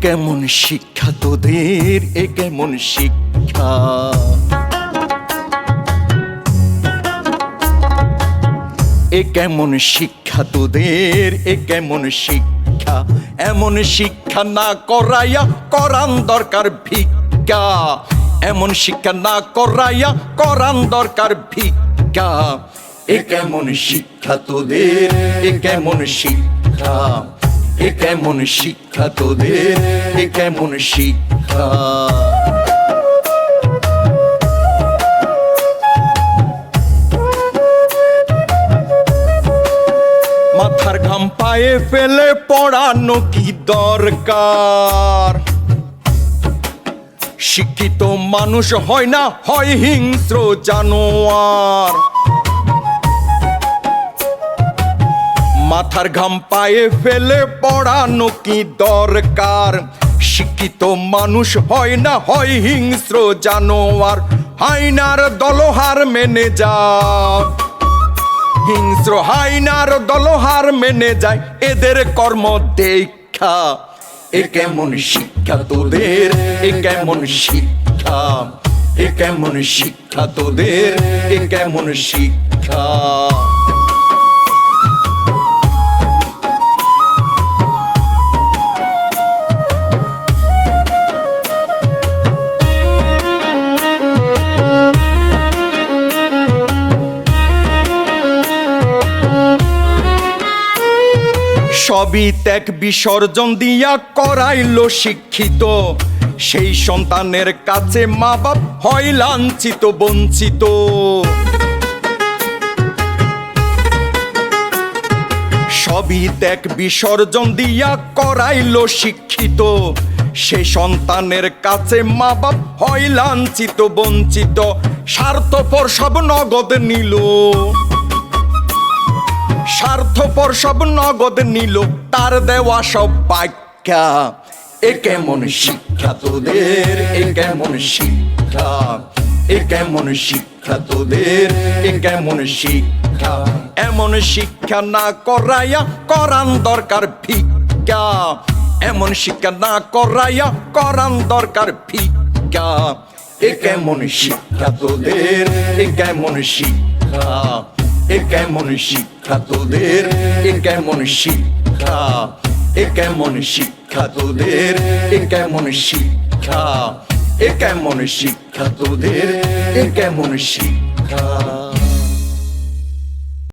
কেমন শিক্ষা তোদের, এ কেমন শিক্ষা। এ কেমন শিক্ষা তোদের, এ কেমন শিক্ষা। এমন শিক্ষা না করাইয়া করান দরকার ভিক্ষা। এমন শিক্ষা না করাইয়া করান দরকার ভিক্ষা। এ কেমন শিক্ষা তোদের, এ কেমন শিক্ষা। এ কেমন শিক্ষা তোদের, এ কেমন শিক্ষা। মাথার ঘাম পায়ে ফেলে পড়ানো কি দরকার। শিক্ষিত মানুষ হয় না, হয় হিংস্র জানোয়ার। মাথার ঘাম পায়ে ফেলে পড়ানো কি দরকার। শিক্ষিত মানুষ হয় না, হয় হিংস্র জানোয়ার। হাইনার দলহার মেনে যাও, হিংস্র হাইনার দলহার মেনে যায় এদের কর্ম দেখা। এ কেমন শিক্ষা তোদের, এ কেমন শিক্ষা। এ কেমন শিক্ষা তোদের, এ কেমন শিক্ষা। সবই ত্যাগ বিসর্জন দিয়া করাইলো শিক্ষিত। সেই সন্তানের কাছে মা বাপ হয় লাঞ্ছিত বঞ্চিত। সবই ত্যাগ বিসর্জন দিয়া করাইলো শিক্ষিত। সে সন্তানের কাছে মা বাপ হয় লাঞ্ছিত বঞ্চিত। স্বার্থপর সব নগদ নিল, স্বার্থপর সব নগদ নিল তার দেওয়া সব বাক্যা। এ কেমন শিক্ষা তোদের, এ কেমন শিক্ষা। এ কেমন শিক্ষা তোদের, এ কেমন শিক্ষা। এমন শিক্ষা না করাইয়া করান দরকার ভিক্ষা। এমন শিক্ষা না করাইয়া করান দরকার ভিক্ষা। এ কেমন শিক্ষা তোদের, এ কেমন শিক্ষা। এ কেমন শিক্ষা তোদের, এ কেমন শিক্ষা। এ কেমন শিক্ষা তোদের, এ কেমন শিক্ষা। এ কেমন শিক্ষা তোদের, এ কেমন শিক্ষা।